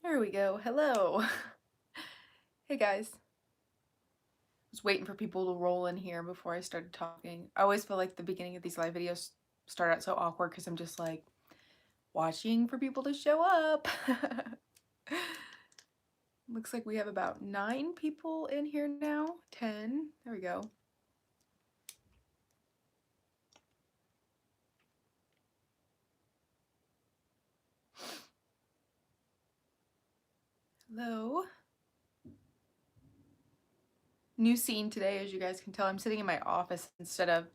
There we go. Hello. Hey guys. Was waiting for people to roll in here before I started talking. I always feel like the beginning of these live videos start out so awkward because I'm just like watching for people to show up. Looks like we have about 9 people in here now. 10. There we go. Hello. New scene today, as you guys can tell. I'm sitting in my office instead of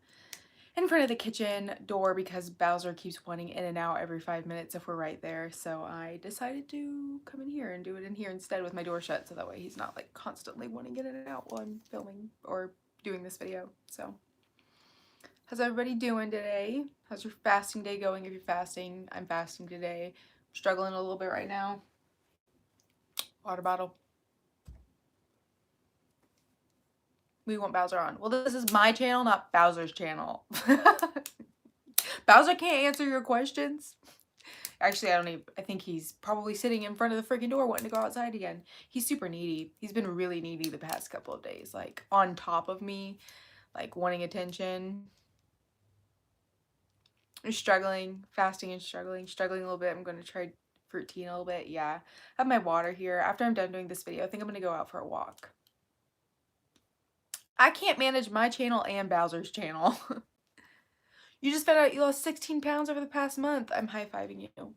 in front of the kitchen door because Bowser keeps wanting in and out every 5 minutes if we're right there. So I decided to come in here and do it in here instead with my door shut, so that way he's not like constantly wanting in and out while I'm filming or doing this video. So how's everybody doing today? How's your fasting day going if you're fasting? I'm fasting today. Struggling a little bit right now. Water bottle. We want Bowser on. Well, this is my channel, not Bowser's channel. Bowser can't answer your questions. Actually, I think he's probably sitting in front of the freaking door wanting to go outside again. He's super needy. He's been really needy the past couple of days, like on top of me, like wanting attention. I'm struggling, fasting and struggling a little bit. I'm going to try fruit tea in a little bit. Yeah, I have my water here. After I'm done doing this video, I think I'm going to go out for a walk. I can't manage my channel and Bowser's channel. You just found out you lost 16 pounds over the past month. I'm high-fiving you.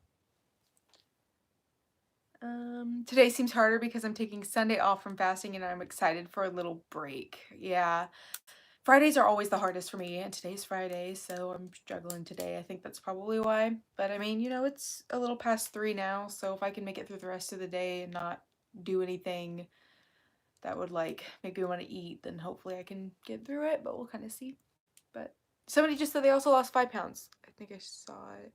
Today seems harder because I'm taking Sunday off from fasting and I'm excited for a little break. Yeah. Fridays are always the hardest for me, and today's Friday, so I'm struggling today. I think that's probably why. But I mean, it's a little past 3 now, so if I can make it through the rest of the day and not do anything that would like make me want to eat, then hopefully I can get through it, but we'll kind of see. But somebody just said they also lost 5 pounds. I think I saw it.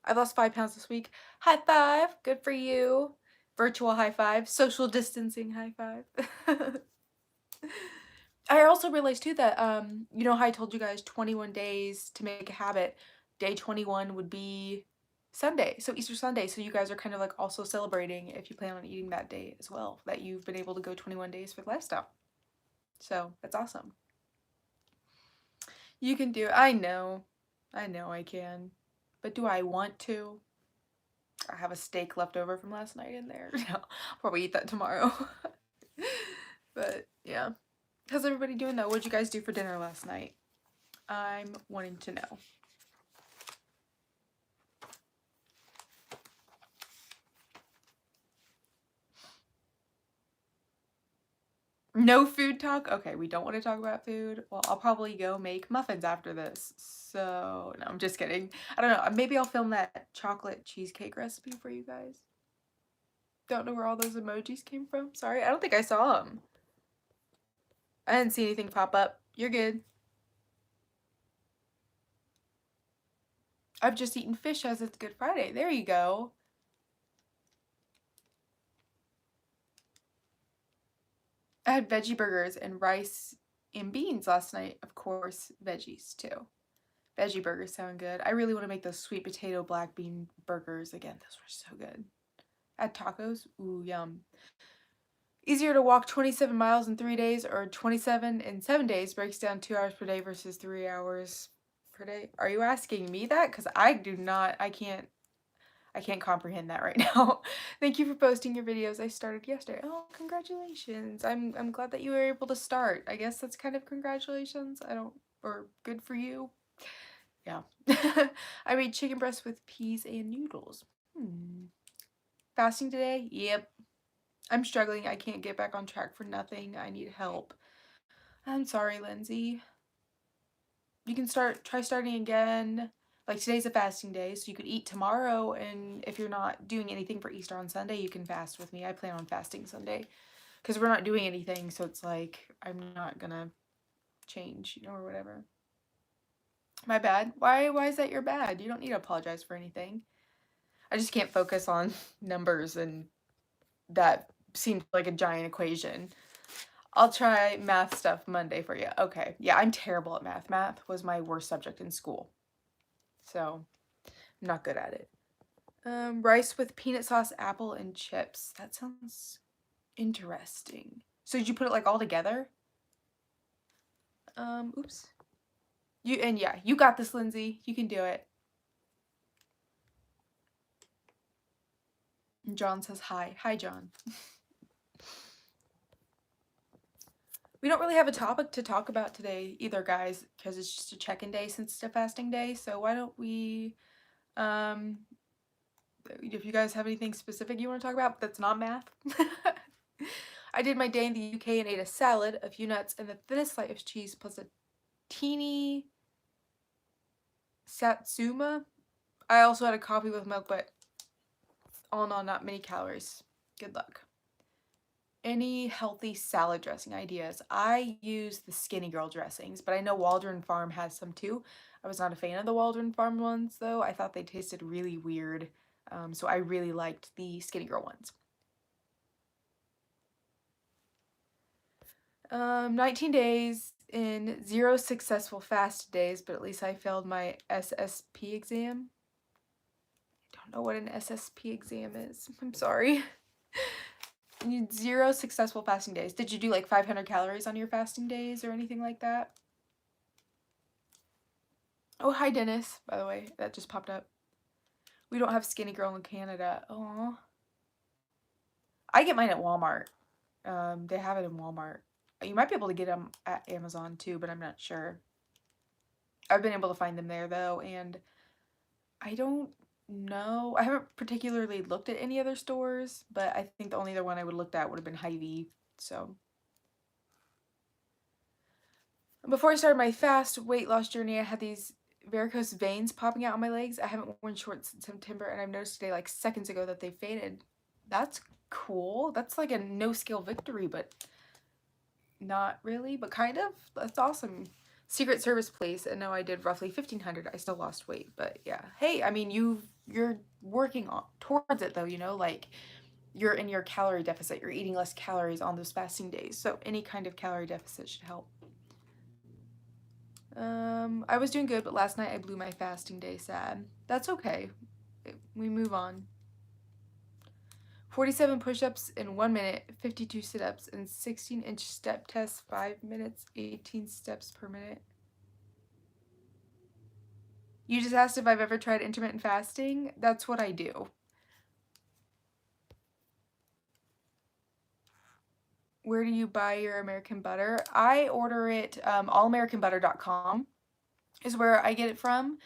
I've lost 5 pounds this week. High five. Good for you. Virtual high five. Social distancing high five. I also realized too that, you know how I told you guys 21 days to make a habit. Day 21 would be Sunday. So Easter Sunday. So you guys are kind of like also celebrating if you plan on eating that day as well. That you've been able to go 21 days for the lifestyle. So that's awesome. You can do it. I know. I know I can. But do I want to? I have a steak left over from last night in there. No, I'll probably eat that tomorrow. But yeah. How's everybody doing though? What'd you guys do for dinner last night? I'm wanting to know. No food talk? Okay, we don't want to talk about food. Well, I'll probably go make muffins after this. So, no, I'm just kidding. I don't know. Maybe I'll film that chocolate cheesecake recipe for you guys. Don't know where all those emojis came from. Sorry, I don't think I saw them. I didn't see anything pop up. You're good. I've just eaten fish as it's Good Friday. There you go. I had veggie burgers and rice and beans last night. Of course, veggies too. Veggie burgers sound good. I really want to make those sweet potato black bean burgers again. Those were so good. Add tacos. Ooh, yum. Easier to walk 27 miles in 3 days or 27 in 7 days, breaks down 2 hours per day versus 3 hours per day. Are you asking me that? Because I can't comprehend that right now. Thank you for posting your videos. I started yesterday. Oh, congratulations. I'm glad that you were able to start. I guess that's kind of congratulations. Or good for you. Yeah. I made chicken breast with peas and noodles. Fasting today? Yep. I'm struggling. I can't get back on track for nothing. I need help. I'm sorry, Lindsay. You can try starting again. Like today's a fasting day, so you could eat tomorrow, and if you're not doing anything for Easter on Sunday, you can fast with me. I plan on fasting Sunday because we're not doing anything, so it's like I'm not gonna change, or whatever. My bad. Why is that your bad? You don't need to apologize for anything. I just can't focus on numbers, and that seems like a giant equation. I'll try math stuff Monday for you. Okay. Yeah, I'm terrible at math. Math was my worst subject in school. So, I'm not good at it. Rice with peanut sauce, apple, and chips. That sounds interesting. So did you put it like all together? Oops. Yeah, you got this, Lindsay. You can do it. And John says hi. Hi, John. We don't really have a topic to talk about today either, guys, because it's just a check-in day since it's a fasting day. So why don't we, if you guys have anything specific you want to talk about that's not math. I did my day in the UK and ate a salad, a few nuts, and the thinnest slice of cheese plus a teeny satsuma. I also had a coffee with milk, but all in all, not many calories. Good luck. Any healthy salad dressing ideas? I use the Skinny Girl dressings, but I know Waldron Farm has some too. I was not a fan of the Waldron Farm ones though. I thought they tasted really weird. So I really liked the Skinny Girl ones. 19 days in 0 successful fast days, but at least I failed my SSP exam. I don't know what an SSP exam is. I'm sorry. 0 successful fasting days. Did you do like 500 calories on your fasting days or anything like that? Oh, hi Dennis, by the way. That just popped up. We don't have Skinny Girl in Canada. Oh. I get mine at Walmart. They have it in Walmart. You might be able to get them at Amazon too, but I'm not sure. I've been able to find them there though, and I don't know. I haven't particularly looked at any other stores, but I think the only other one I would have looked at would have been Hy-Vee. So before I started my fast weight loss journey, I had these varicose veins popping out on my legs. I haven't worn shorts since September, and I've noticed today, like seconds ago, that they faded. That's cool. That's like a no-scale victory, but not really, but kind of. That's awesome. Secret Service place, and no, I did roughly 1,500. I still lost weight, but yeah. Hey, I mean, you're working towards it though, you know, like you're in your calorie deficit. You're eating less calories on those fasting days, so any kind of calorie deficit should help. I was doing good, but last night I blew my fasting day. Sad. That's okay. We move on. 47 push-ups in 1 minute, 52 sit-ups, and 16-inch step test, 5 minutes, 18 steps per minute. You just asked if I've ever tried intermittent fasting. That's what I do. Where do you buy your American butter? I order it, allamericanbutter.com is where I get it from.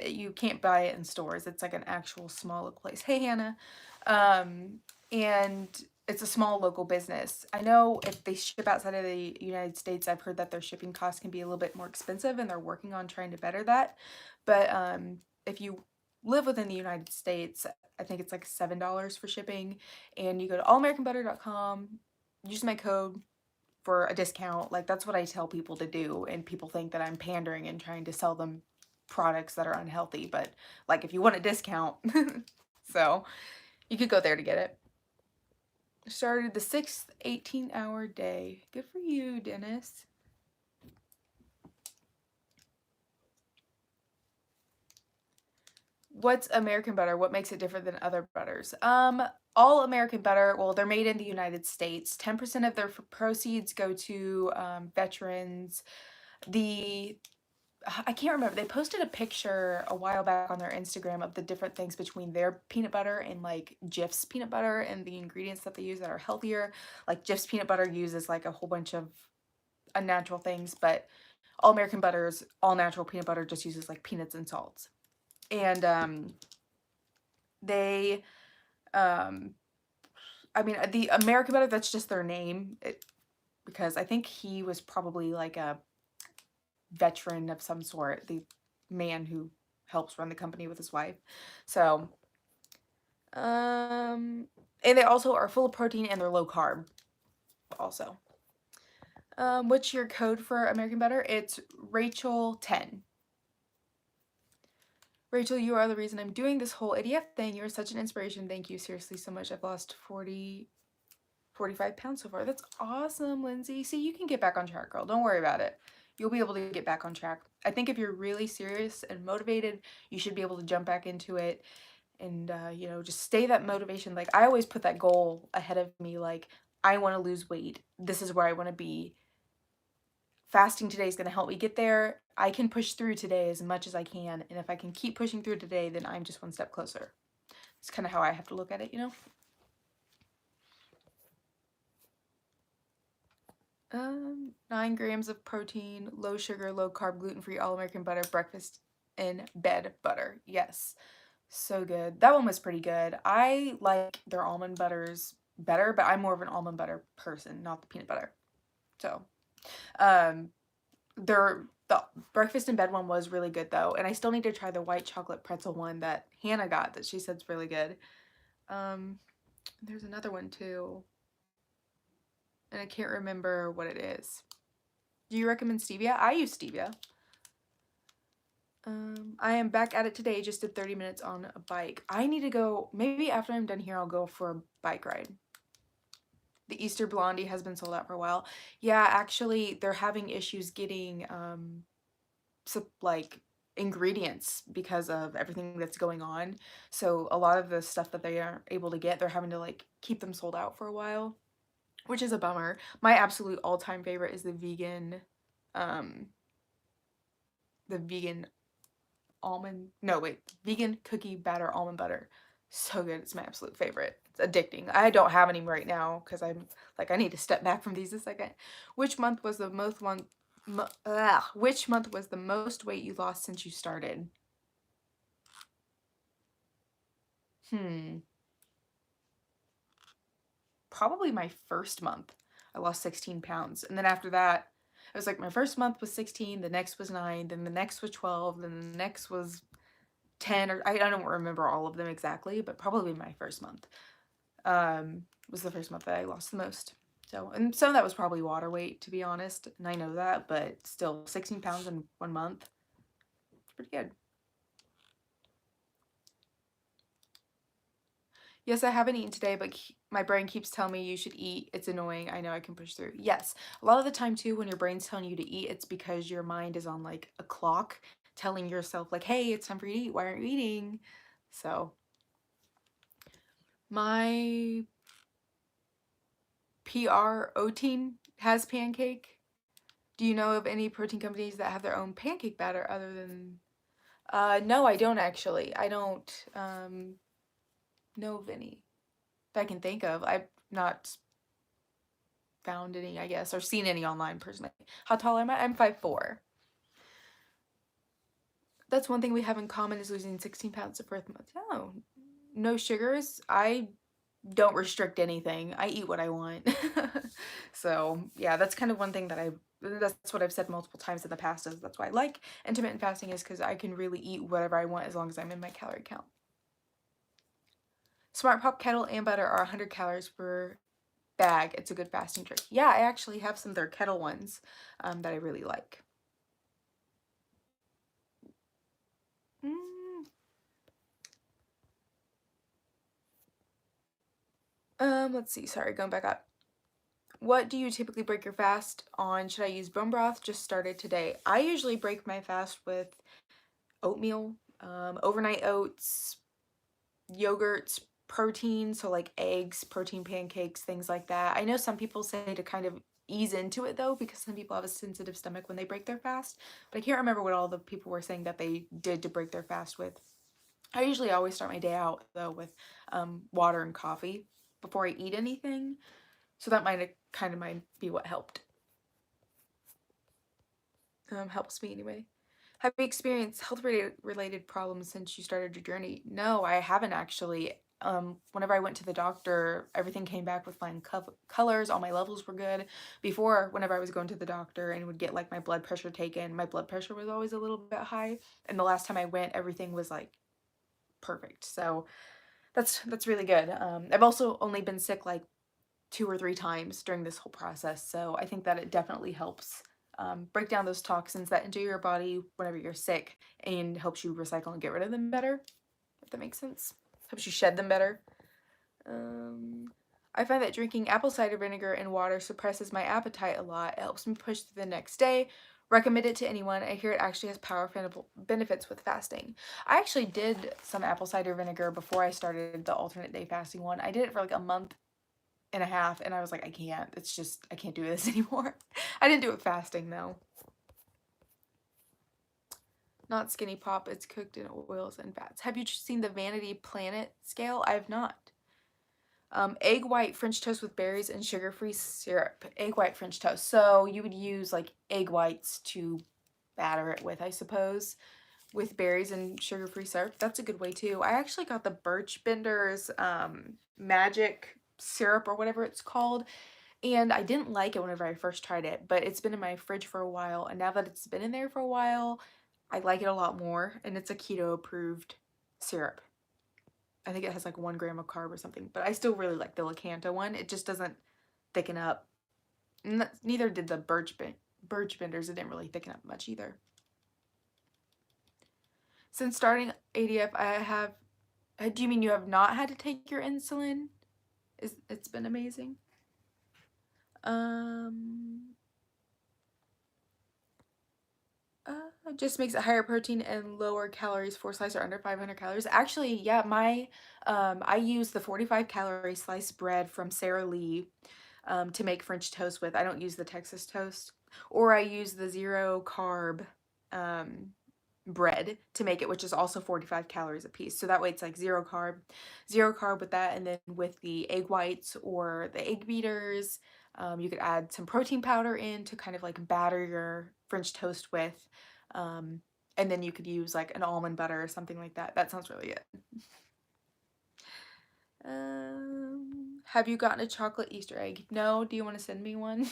You can't buy it in stores. It's like an actual small local place. Hey, Hannah. And it's a small local business. I know if they ship outside of the United States, I've heard that their shipping costs can be a little bit more expensive, and they're working on trying to better that. But if you live within the United States, I think it's like $7 for shipping, and you go to allamericanbutter.com, use my code for a discount. Like, that's what I tell people to do, and people think that I'm pandering and trying to sell them products that are unhealthy, but like, if you want a discount, so you could go there to get it. Started the 6th 18-hour day. Good for you, Dennis. What's American butter? What makes it different than other butters? All American butter, well, they're made in the United States. 10% of their proceeds go to veterans. I can't remember. They posted a picture a while back on their Instagram of the different things between their peanut butter and like Jif's peanut butter and the ingredients that they use that are healthier. Like Jif's peanut butter uses like a whole bunch of unnatural things, but All American Butter's all natural peanut butter just uses like peanuts and salts. And they I mean, the American butter, that's just their name, because I think he was probably like a veteran of some sort, the man who helps run the company with his wife. So and they also are full of protein, and they're low carb also. What's your code for American butter? It's Rachel10. Rachel, you are the reason I'm doing this whole IDF thing. You're such an inspiration. Thank you seriously so much. I've lost 45 pounds so far. That's awesome, Lindsay. See, you can get back on track, girl. Don't worry about it. You'll be able to get back on track. I think if you're really serious and motivated, you should be able to jump back into it. and you know, just stay that motivation. Like, I always put that goal ahead of me, like, I want to lose weight. This is where I want to be. Fasting today is going to help me get there. I can push through today as much as I can, and if I can keep pushing through today, then I'm just one step closer. It's kind of how I have to look at it, you know? 9 grams of protein, low sugar, low carb, gluten-free, all-American butter, breakfast in bed butter. Yes, so good. That one was pretty good. I like their almond butters better, but I'm more of an almond butter person, not the peanut butter. So, um, the breakfast in bed one was really good though, and I still need to try the white chocolate pretzel one that Hannah got that she said's really good. There's another one too, and I can't remember what it is. Do you recommend stevia? I use stevia. I am back at it today, just did 30 minutes on a bike. I need to go, maybe after I'm done here, I'll go for a bike ride. The Easter Blondie has been sold out for a while. Yeah, actually, they're having issues getting, like, ingredients because of everything that's going on. So a lot of the stuff that they aren't able to get, they're having to, like, keep them sold out for a while, which is a bummer. My absolute all-time favorite is the um, vegan vegan cookie batter almond butter. So good. It's my absolute favorite. It's addicting. I don't have any right now because I'm like, I need to step back from these a second. Which month was the which month was the most weight you lost since you started? Probably my first month. I lost 16 pounds. And then after that, it was like my first month was 16, the next was 9, then the next was 12, then the next was 10, or I don't remember all of them exactly, but probably my first month was the first month that I lost the most. So, and some of that was probably water weight, to be honest, and I know that, but still, 16 pounds in 1 month, it's pretty good. Yes, I haven't eaten today, but my brain keeps telling me you should eat. It's annoying. I know I can push through. Yes, a lot of the time too, when your brain's telling you to eat, it's because your mind is on like a clock telling yourself like, hey, it's time for you to eat. Why aren't you eating? So my PR Oteen has pancake. Do you know of any protein companies that have their own pancake batter other than no, I don't actually. I don't know of any that I can think of. I've not found any, I guess, or seen any online personally. How tall am I? I'm 5'4". That's one thing we have in common is losing 16 pounds of birth month. Oh, no sugars. I don't restrict anything. I eat what I want. So yeah, that's kind of one thing that that's what I've said multiple times in the past is that's why I like intermittent fasting is because I can really eat whatever I want as long as I'm in my calorie count. Smart Pop kettle and butter are 100 calories per bag. It's a good fasting trick. Yeah, I actually have some of their kettle ones that I really like. Let's see. Sorry, going back up. What do you typically break your fast on? Should I use bone broth? Just started today. I usually break my fast with oatmeal, overnight oats, yogurts, protein, so like eggs, protein pancakes, things like that. I know some people say to kind of ease into it though, because some people have a sensitive stomach when they break their fast, but I can't remember what all the people were saying that they did to break their fast with. I usually always start my day out though with water and coffee before I eat anything, so that might be what helped. Helps me anyway. Have you experienced health-related problems since you started your journey? No, I haven't actually. Whenever I went to the doctor, everything came back with fine colors. All my levels were good. Before, whenever I was going to the doctor and would get like my blood pressure taken, my blood pressure was always a little bit high. And the last time I went, everything was like perfect. So that's really good. I've also only been sick like 2 or 3 times during this whole process, so I think that it definitely helps break down those toxins that enter your body whenever you're sick and helps you recycle and get rid of them better, if that makes sense. Helps you shed them better. I find that drinking apple cider vinegar and water suppresses my appetite a lot. It helps me push through the next day. Recommend it to anyone. I hear it actually has powerful benefits with fasting. I actually did some apple cider vinegar before I started the alternate day fasting one. I did it for like a month and a half, and I was like, I can't. It's just, I can't do this anymore. I didn't do it fasting though. Not Skinny Pop, it's cooked in oils and fats. Have you seen the Vanity Planet scale? I have not. Egg white French toast with berries and sugar-free syrup. Egg white French toast. So you would use like egg whites to batter it with, I suppose, with berries and sugar-free syrup. That's a good way too. I actually got the Birch Benders magic syrup or whatever it's called, and I didn't like it whenever I first tried it, but it's been in my fridge for a while, and now that it's been in there for a while, I like it a lot more, and it's a keto approved syrup. I think it has like 1 gram of carb or something, but I still really like the Lakanto one. It just doesn't thicken up. And neither did the Birch Benders. It didn't really thicken up much either. Since starting ADF, do you mean you have not had to take your insulin? It's been amazing. Just makes it higher protein and lower calories. 4 slices are under 500 calories. Actually, yeah, I use the 45 calorie sliced bread from Sara Lee to make French toast with. I don't use the Texas toast, or I use the 0 carb bread to make it, which is also 45 calories a piece. So that way it's like 0 carb with that, and then with the egg whites or the egg beaters, you could add some protein powder in to kind of like batter your French toast with. And then you could use like an almond butter or something like that. That sounds really good. Have you gotten a chocolate Easter egg? No. Do you want to send me one?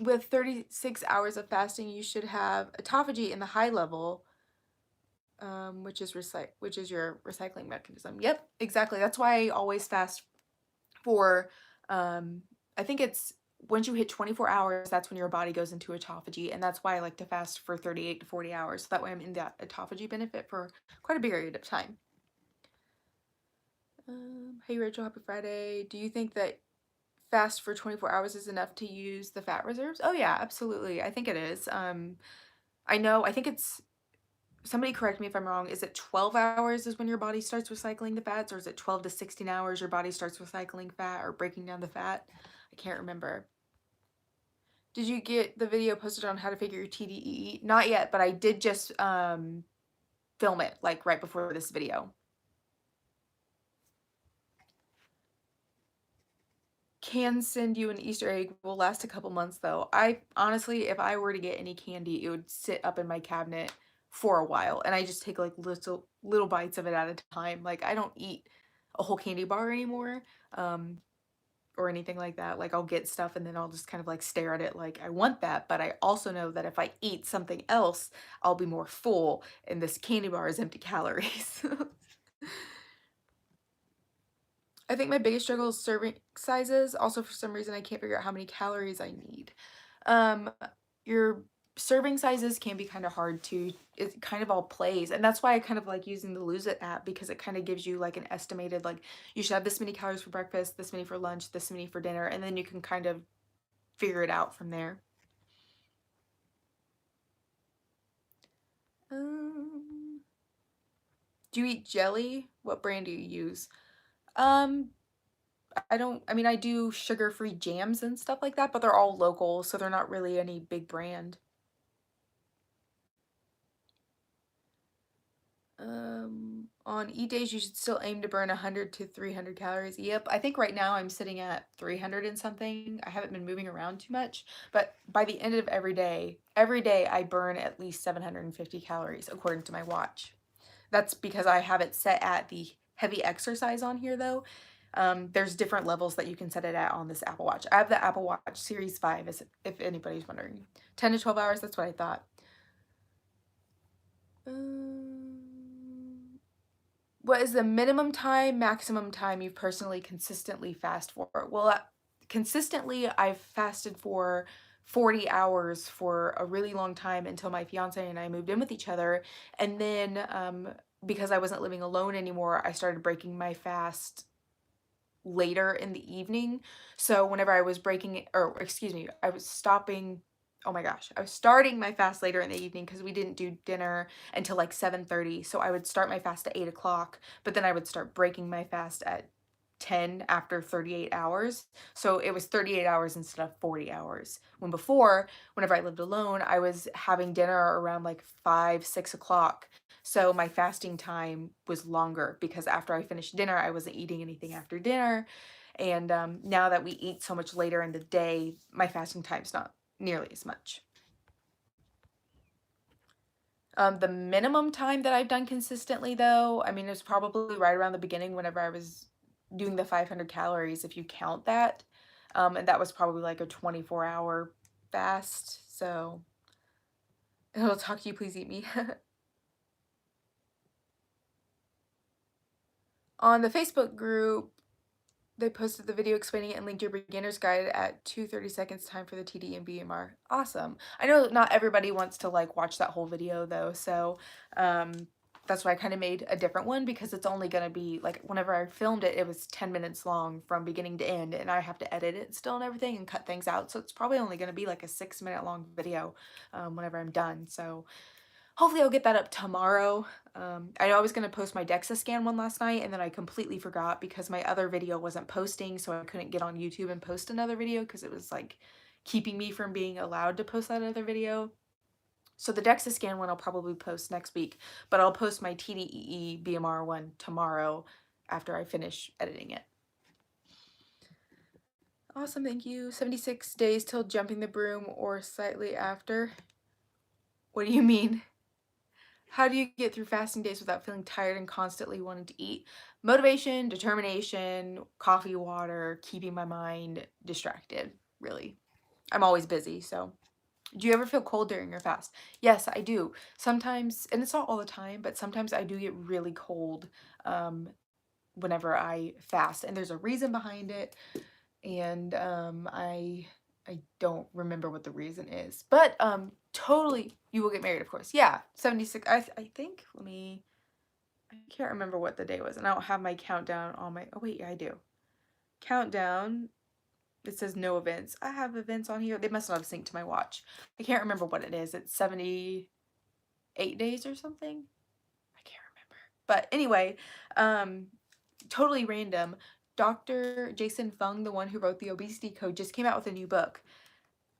With 36 hours of fasting, you should have autophagy in the high level, which is your recycling mechanism. Yep, exactly. That's why I always fast for, I think it's once you hit 24 hours, that's when your body goes into autophagy, and that's why I like to fast for 38 to 40 hours. So that way I'm in that autophagy benefit for quite a period of time. Hey Rachel, happy Friday. Do you think that fast for 24 hours is enough to use the fat reserves? Oh yeah, absolutely. I think it is. I think it's, somebody correct me if I'm wrong, is it 12 hours is when your body starts recycling the fats, or is it 12 to 16 hours your body starts recycling fat or breaking down the fat? I can't remember. Did you get the video posted on how to figure your TDEE? Not yet, but I did just film it like right before this video. Can send you an Easter egg. Will last a couple months though. I honestly, if I were to get any candy, it would sit up in my cabinet for a while, and I just take like little bites of it at a time. Like I don't eat a whole candy bar anymore, or anything like that. Like I'll get stuff and then I'll just kind of like stare at it like I want that, but I also know that if I eat something else, I'll be more full, and this candy bar is empty calories. I think my biggest struggle is serving sizes. Also, for some reason, I can't figure out how many calories I need. Your serving sizes can be kind of hard to, it kind of all plays. And that's why I kind of like using the Lose It app, because it kind of gives you like an estimated, like you should have this many calories for breakfast, this many for lunch, this many for dinner. And then you can kind of figure it out from there. Do you eat jelly? What brand do you use? I do sugar-free jams and stuff like that, but they're all local, so they're not really any big brand. On eat days, you should still aim to burn 100 to 300 calories. Yep, I think right now I'm sitting at 300 and something. I haven't been moving around too much, but by the end of every day I burn at least 750 calories according to my watch. That's because I have it set at the heavy exercise on here though. There's different levels that you can set it at on this Apple Watch. I have the Apple Watch Series 5, if anybody's wondering. 10 to 12 hours, that's what I thought. What is the minimum time, maximum time you've personally consistently fast for? Well, consistently, I've fasted for 40 hours for a really long time until my fiance and I moved in with each other. And then because I wasn't living alone anymore, I started breaking my fast later in the evening. So whenever I was I was stopping, oh my gosh, I was starting my fast later in the evening because we didn't do dinner until like 7:30. So I would start my fast at 8 o'clock, but then I would start breaking my fast at 10 after 38 hours. So it was 38 hours instead of 40 hours. When before, whenever I lived alone, I was having dinner around like 5, 6 o'clock. So my fasting time was longer because after I finished dinner, I wasn't eating anything after dinner. And now that we eat so much later in the day, my fasting time's not nearly as much. The minimum time that I've done consistently, though, I mean, it was probably right around the beginning whenever I was doing the 500 calories, if you count that. And that was probably like a 24-hour fast. So, it'll talk to you, please eat me. On the Facebook group, they posted the video explaining it and linked your beginner's guide at 2:30 seconds time for the TDEE and BMR. Awesome. I know not everybody wants to like watch that whole video though, so that's why I kind of made a different one because it's only going to be like whenever I filmed it, it was 10 minutes long from beginning to end and I have to edit it still and everything and cut things out. So it's probably only going to be like a 6-minute long video whenever I'm done. So hopefully I'll get that up tomorrow. I know I was going to post my DEXA scan one last night and then I completely forgot because my other video wasn't posting, so I couldn't get on YouTube and post another video because it was like keeping me from being allowed to post that other video. So the DEXA scan one I'll probably post next week, but I'll post my TDEE BMR one tomorrow after I finish editing it. Awesome, thank you. 76 days till jumping the broom or slightly after. What do you mean? How do you get through fasting days without feeling tired and constantly wanting to eat? Motivation, determination, coffee, water, keeping my mind distracted, really. I'm always busy, so. Do you ever feel cold during your fast? Yes, I do. Sometimes, and it's not all the time, but sometimes I do get really cold whenever I fast, and there's a reason behind it, and I don't remember what the reason is, but totally you will get married, of course. Yeah, 76. I think, I can't remember what the day was, and I don't have my countdown on my, oh wait, yeah, I do. Countdown, it says no events. I have events on here. They must not have synced to my watch. I can't remember what it is. It's 78 days or something. I can't remember. But anyway, totally random. Dr. Jason Fung, the one who wrote the obesity code, just came out with a new book.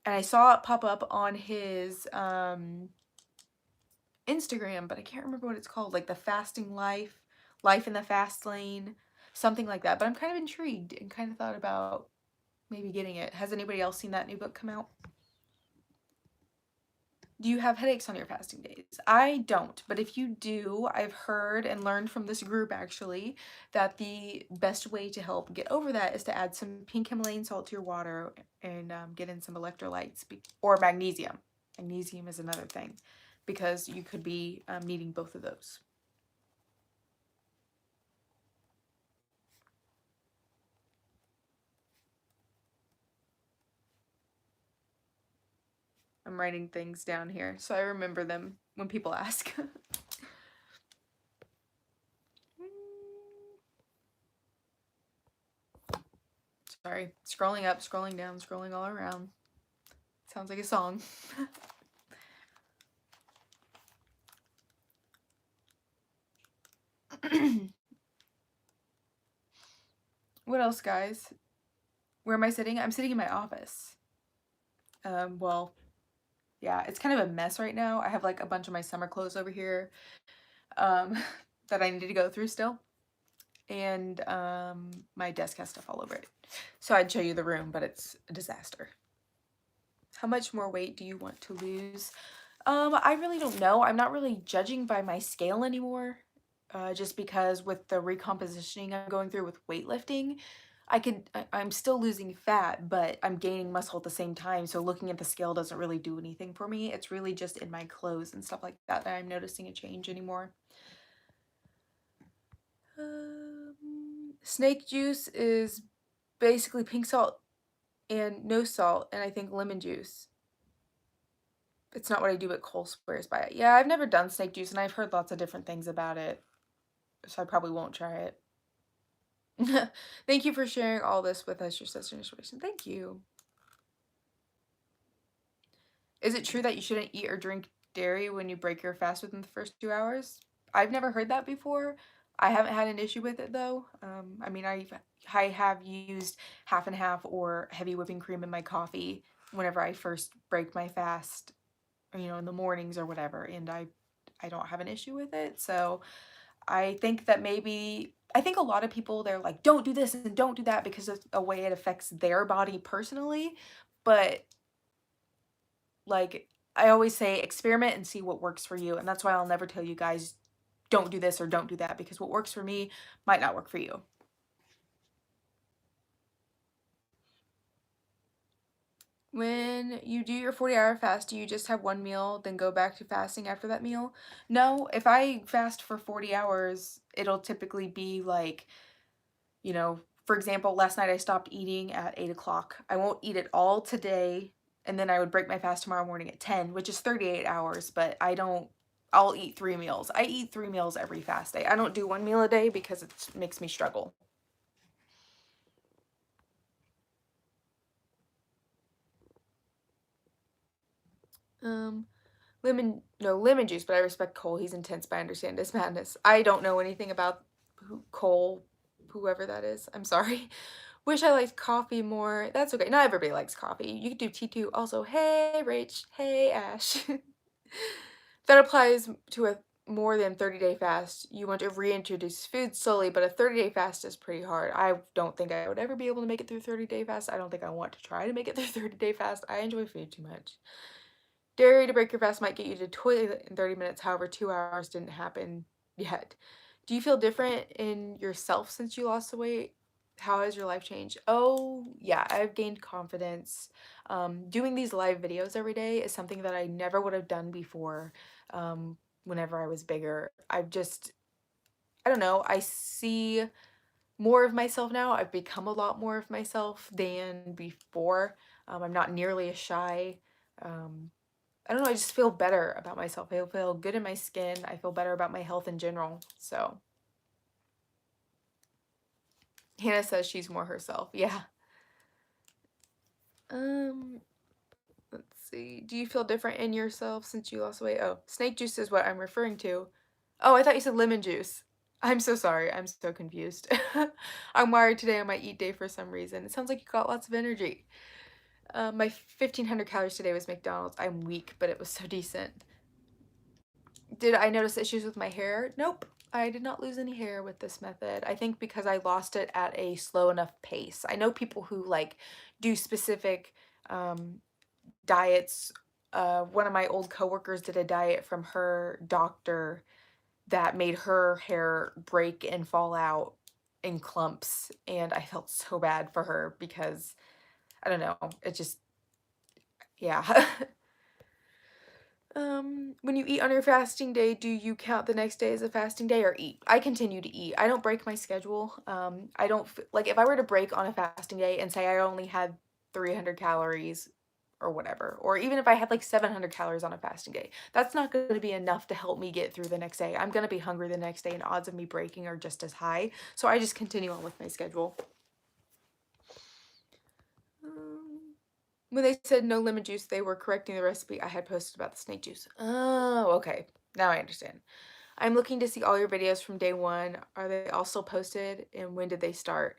And I saw it pop up on his Instagram, but I can't remember what it's called, like the fasting life, life in the fast lane, something like that. But I'm kind of intrigued and kind of thought about maybe getting it. Has anybody else seen that new book come out? Do you have headaches on your fasting days? I don't, but if you do, I've heard and learned from this group actually that the best way to help get over that is to add some pink Himalayan salt to your water and get in some electrolytes or magnesium. Magnesium is another thing because you could be needing both of those. I'm writing things down here so I remember them when people ask. Sorry, scrolling up, scrolling down, scrolling all around. Sounds like a song. What else, guys? Where am I sitting? I'm sitting in my office. Well, yeah, it's kind of a mess right now. I have like a bunch of my summer clothes over here that I need to go through still. And my desk has stuff all over it. So I'd show you the room, but it's a disaster. How much more weight do you want to lose? I really don't know. I'm not really judging by my scale anymore. Just because with the recompositioning I'm going through with weightlifting, I'm still losing fat, but I'm gaining muscle at the same time. So looking at the scale doesn't really do anything for me. It's really just in my clothes and stuff like that that I'm noticing a change anymore. Snake juice is basically pink salt and no salt, and I think lemon juice. It's not what I do, but Cole swears by it. Yeah, I've never done snake juice, and I've heard lots of different things about it, so I probably won't try it. Thank you for sharing all this with us, your sister situation. Thank you. Is it true that you shouldn't eat or drink dairy when you break your fast within the first 2 hours? I've never heard that before. I haven't had an issue with it though. I mean, I have used half and half or heavy whipping cream in my coffee whenever I first break my fast, or, in the mornings or whatever, and I don't have an issue with it. So I think that I think a lot of people, they're like, don't do this and don't do that because of a way it affects their body personally. But like, I always say experiment and see what works for you. And that's why I'll never tell you guys don't do this or don't do that, because what works for me might not work for you. When you do your 40-hour fast, do you just have one meal, then go back to fasting after that meal? No, if I fast for 40 hours, it'll typically be like, for example, last night I stopped eating at 8 o'clock. I won't eat it all today, and then I would break my fast tomorrow morning at 10, which is 38 hours, but I'll eat 3 meals. I eat 3 meals every fast day. I don't do one meal a day because it makes me struggle. Um, lemon juice, but I respect Cole. He's intense, but I understand his madness. I don't know anything about Cole, whoever that is. I'm sorry. Wish I liked coffee more. That's okay. Not everybody likes coffee. You could do tea too. Also, hey, Rach. Hey, Ash. That applies to a more than 30-day fast. You want to reintroduce food slowly, but a 30-day fast is pretty hard. I don't think I would ever be able to make it through 30-day fast. I don't think I want to try to make it through 30-day fast. I enjoy food too much. Dairy to break your fast might get you to toilet in 30 minutes. However, 2 hours didn't happen yet. Do you feel different in yourself since you lost the weight? How has your life changed? Oh, yeah, I've gained confidence. Doing these live videos every day is something that I never would have done before, whenever I was bigger. I don't know, I see more of myself now. I've become a lot more of myself than before. I'm not nearly as shy. Um, I don't know, I just feel better about myself. I feel good in my skin. I feel better about my health in general. So, Hannah says she's more herself. Yeah. Um, let's see. Do you feel different in yourself since you lost weight? Oh, snake juice is what I'm referring to. Oh, I thought you said lemon juice. I'm so sorry. I'm so confused. I'm wired today on my eat day for some reason. It sounds like you got lots of energy. My 1,500 calories today was McDonald's. I'm weak, but it was so decent. Did I notice issues with my hair? Nope. I did not lose any hair with this method. I think because I lost it at a slow enough pace. I know people who like do specific diets. One of my old coworkers did a diet from her doctor that made her hair break and fall out in clumps, and I felt so bad for her because I don't know, it just, yeah. When you eat on your fasting day, do you count the next day as a fasting day or eat? I continue to eat. I don't break my schedule. I don't, like, if I were to break on a fasting day and say I only had 300 calories or whatever, or even if I had like 700 calories on a fasting day, that's not going to be enough to help me get through the next day. I'm going to be hungry the next day and odds of me breaking are just as high. So I just continue on with my schedule. When they said no lemon juice, they were correcting the recipe I had posted about the snake juice. Oh, okay. Now I understand. I'm looking to see all your videos from day one. Are they all still posted? And when did they start?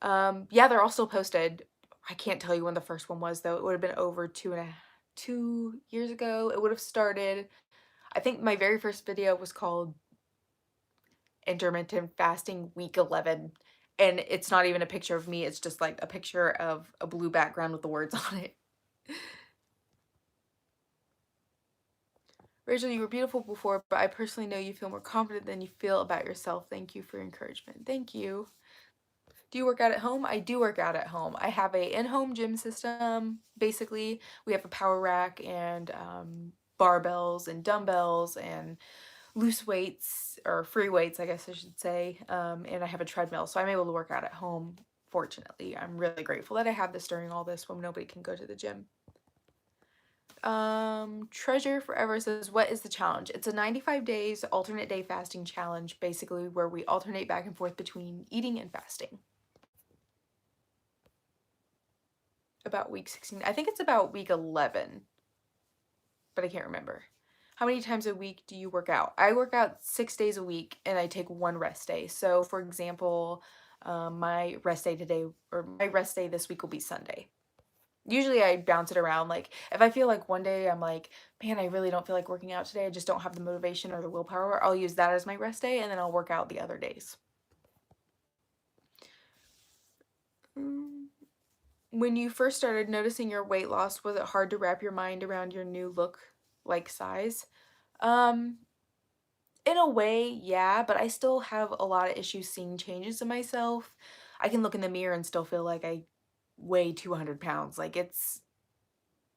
Yeah, they're all still posted. I can't tell you when the first one was, though. It would have been over 2 years ago. It would have started. I think my very first video was called Intermittent Fasting Week 11. And it's not even a picture of me. It's just like a picture of a blue background with the words on it. Rachel, you were beautiful before, but I personally know you feel more confident than you feel about yourself. Thank you for encouragement. Thank you. Do you work out at home? I do work out at home. I have a in-home gym system, basically. We have a power rack and barbells and dumbbells and loose weights, or free weights, I guess I should say. And I have a treadmill, so I'm able to work out at home, fortunately. I'm really grateful that I have this during all this when nobody can go to the gym. Treasure Forever says, what is the challenge? It's a 95 days alternate day fasting challenge, basically, where we alternate back and forth between eating and fasting. About week 16. I think it's about week 11, but I can't remember. How many times a week do you work out? I work out 6 days a week and I take one rest day. So, for example, my rest day today, or my rest day this week will be Sunday. Usually I bounce it around. Like, if I feel like one day I'm like, man, I really don't feel like working out today, I just don't have the motivation or the willpower, I'll use that as my rest day and then I'll work out the other days. When you first started noticing your weight loss, was it hard to wrap your mind around your new look, like size? Um, in a way, yeah, but I still have a lot of issues seeing changes in myself. I can look in the mirror and still feel like I weigh 200 pounds. Like, it's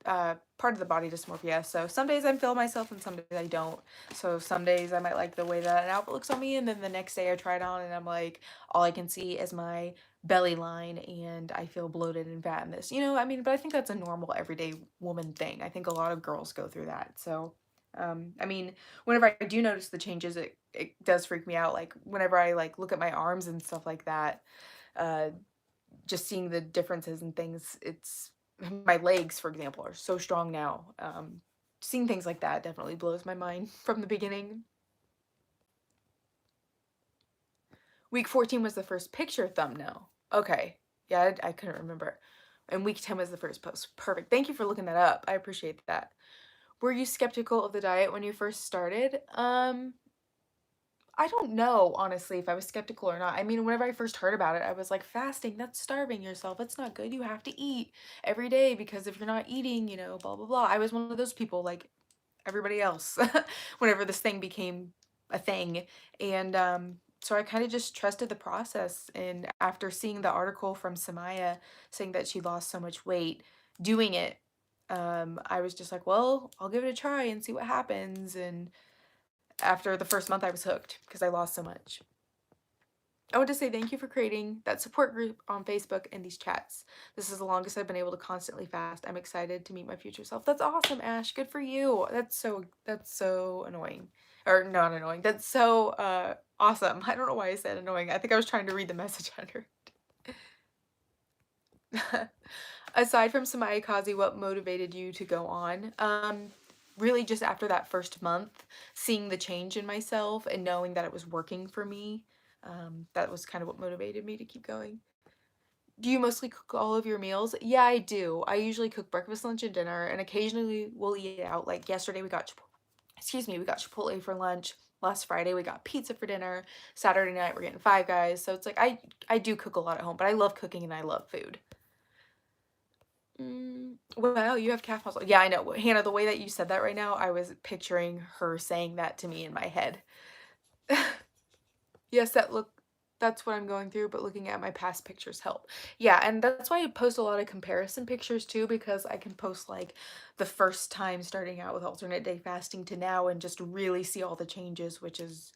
part of the body dysmorphia. So some days I feel myself and some days I don't. So some days I might like the way that an outfit looks on me, and then the next day I try it on and I'm like, all I can see is my belly line and I feel bloated and fat in this. You know, I mean, but I think that's a normal everyday woman thing. I think a lot of girls go through that. So I mean, whenever I do notice the changes, it does freak me out. Like whenever I like look at my arms and stuff like that, uh, just seeing the differences and things, it's my legs, for example, are so strong now. Seeing things like that definitely blows my mind from the beginning. Week 14 was the first picture thumbnail. Okay. Yeah, I couldn't remember. And week 10 was the first post. Perfect. Thank you for looking that up. I appreciate that. Were you skeptical of the diet when you first started? I don't know, honestly, if I was skeptical or not. I mean, whenever I first heard about it, I was like, fasting, that's starving yourself. It's not good. You have to eat every day because if you're not eating, you know, blah, blah, blah. I was one of those people like everybody else whenever this thing became a thing. And so I kind of just trusted the process. And after seeing the article from Samaya saying that she lost so much weight doing it, I was just like, well, I'll give it a try and see what happens. And after the first month I was hooked because I lost so much. I want to say thank you for creating that support group on Facebook and these chats. This is the longest I've been able to constantly fast. I'm excited to meet my future self. That's awesome, Ash. Good for you. That's so annoying. Or not annoying. That's so awesome. I don't know why I said annoying. I think I was trying to read the message under it. Aside from Samaya Kazi, what motivated you to go on? Really just after that first month, seeing the change in myself and knowing that it was working for me, that was kind of what motivated me to keep going. Do you mostly cook all of your meals? Yeah, I do. I usually cook breakfast, lunch, and dinner, and occasionally we'll eat out. Like yesterday, we got Chipotle for lunch. Last Friday, we got pizza for dinner. Saturday night, we're getting Five Guys. So it's like I do cook a lot at home, but I love cooking and I love food. Wow, you have calf muscle. Yeah, I know. Hannah, the way that you said that right now, I was picturing her saying that to me in my head. Yes, that's what I'm going through, but looking at my past pictures help. Yeah, and that's why I post a lot of comparison pictures too, because I can post like the first time starting out with alternate day fasting to now and just really see all the changes, which is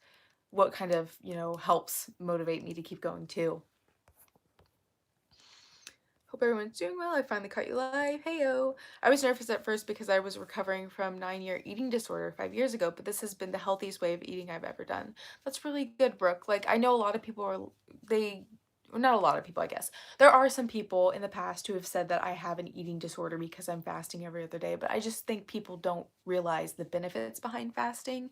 what kind of, you know, helps motivate me to keep going too. Hope everyone's doing well. I finally caught you live. Heyo. I was nervous at first because I was recovering from 9-year eating disorder 5 years ago, but this has been the healthiest way of eating I've ever done. That's really good, Brooke. Like, I know a lot of people well, not a lot of people, I guess. There are some people in the past who have said that I have an eating disorder because I'm fasting every other day, but I just think people don't realize the benefits behind fasting,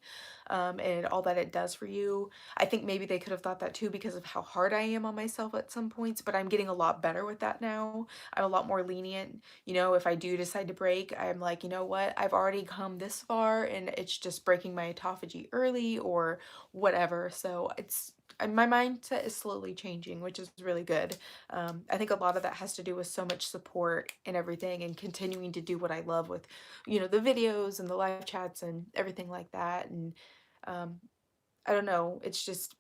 and all that it does for you. I think maybe they could have thought that too because of how hard I am on myself at some points, but I'm getting a lot better with that now. I'm a lot more lenient. You know, if I do decide to break, I'm like, you know what? I've already come this far and it's just breaking my autophagy early or whatever. So my mindset is slowly changing, which is really good. I think a lot of that has to do with so much support and everything and continuing to do what I love with, you know, the videos and the live chats and everything like that. And I don't know, it's just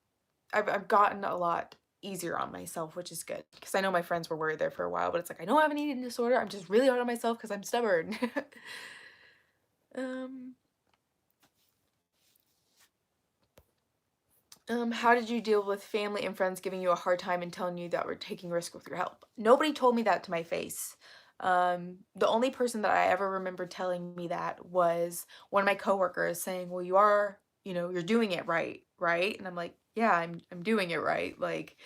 I've gotten a lot easier on myself, which is good because I know my friends were worried there for a while, but it's like I don't have an eating disorder. I'm just really hard on myself because I'm stubborn. um how did you deal with family and friends giving you a hard time and telling you that we're taking risk with your help? Nobody told me that to my face. The only person that I ever remember telling me that was one of my coworkers saying, "Well, you are, you're doing it right, right?" And I'm like, "Yeah, I'm doing it right." Like,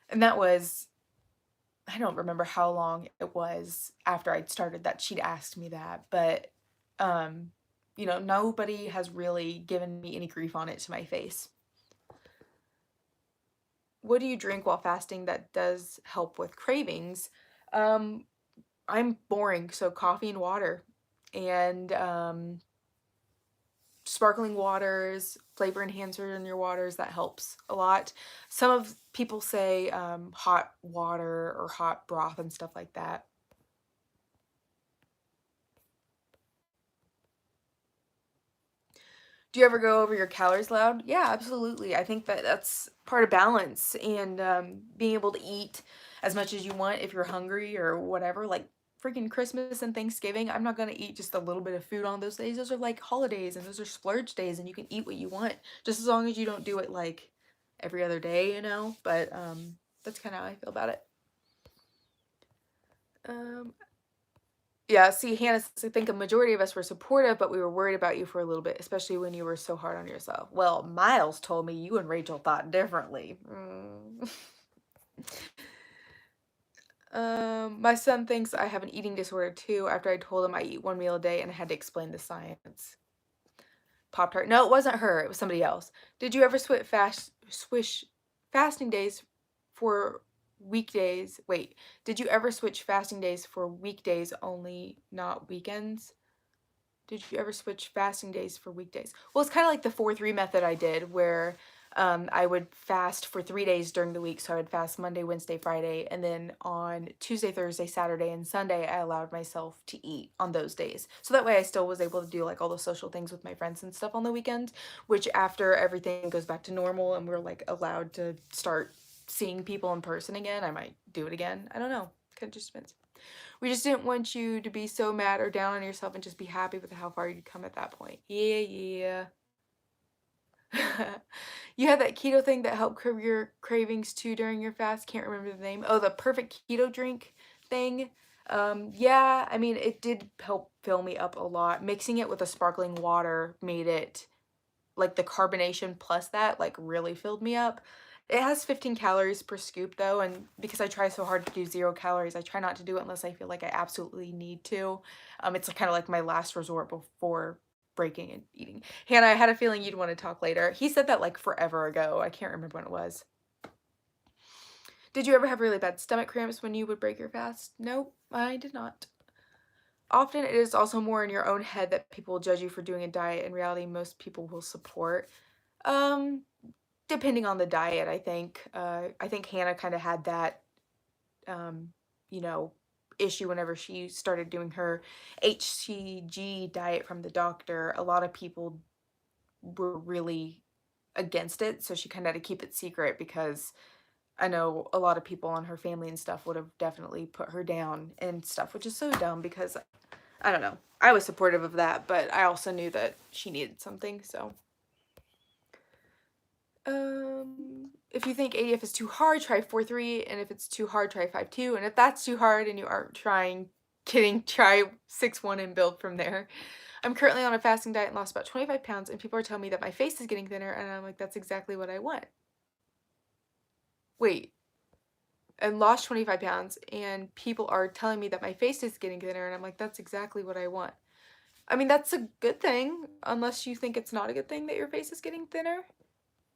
and that was, I don't remember how long it was after I'd started that she'd asked me that, but um, nobody has really given me any grief on it to my face. What do you drink while fasting that does help with cravings? Um, I'm boring, so coffee and water. And sparkling waters, flavor enhancer in your waters, that helps a lot. Some of people say hot water or hot broth and stuff like that. Do you ever go over your calories loud? Yeah, absolutely. I think that that's part of balance and being able to eat as much as you want if you're hungry or whatever. Like freaking Christmas and Thanksgiving, I'm not going to eat just a little bit of food on those days. Those are like holidays and those are splurge days and you can eat what you want just as long as you don't do it like every other day, But that's kind of how I feel about it. Um, Yeah, see, Hannah says, I think a majority of us were supportive, but we were worried about you for a little bit, especially when you were so hard on yourself. Well, Miles told me you and Rachel thought differently. My son thinks I have an eating disorder too after I told him I eat one meal a day and I had to explain the science. Pop Tart. No, it wasn't her. It was somebody else. Did you ever swish fasting days for weekdays? Wait, did you ever switch fasting days for weekdays only, not weekends? Did you ever switch fasting days for weekdays? Well, it's kind of like the 4-3 method I did where I would fast for 3 days during the week. So I would fast Monday, Wednesday, Friday. And then on Tuesday, Thursday, Saturday, and Sunday, I allowed myself to eat on those days. So that way I still was able to do like all the social things with my friends and stuff on the weekend, which after everything goes back to normal and we're like allowed to start seeing people in person again, I might do it again. I don't know. Kind of just depends. We just didn't want you to be so mad or down on yourself and just be happy with how far you'd come at that point. Yeah, yeah. You had that keto thing that helped curb your cravings too during your fast. Can't remember the name. Oh, the perfect keto drink thing. Yeah, I mean, it did help fill me up a lot. Mixing it with a sparkling water made it like the carbonation plus that like really filled me up. It has 15 calories per scoop though, and because I try so hard to do 0 calories, I try not to do it unless I feel like I absolutely need to. It's kind of like my last resort before breaking and eating. Hannah, I had a feeling you'd want to talk later. He said that like forever ago. I can't remember when it was. Did you ever have really bad stomach cramps when you would break your fast? Nope, I did not. Often it is also more in your own head that people will judge you for doing a diet. In reality, most people will support. Um, Depending on the diet, I think. I think Hannah kind of had that, um, you know, issue whenever she started doing her HCG diet from the doctor. A lot of people were really against it, so she kind of had to keep it secret because I know a lot of people on her family and stuff would have definitely put her down and stuff, which is so dumb because I don't know. I was supportive of that, but I also knew that she needed something, so. If you think ADF is too hard, try 4-3, and if it's too hard, try 5-2, and if that's too hard and you aren't trying, try 6-1 and build from there. I'm currently on a fasting diet and lost about 25 pounds, and people are telling me that my face is getting thinner, and I'm like, that's exactly what I want. Wait, and lost 25 pounds, and people are telling me that my face is getting thinner, and I'm like, that's exactly what I want. I mean, that's a good thing, unless you think it's not a good thing that your face is getting thinner.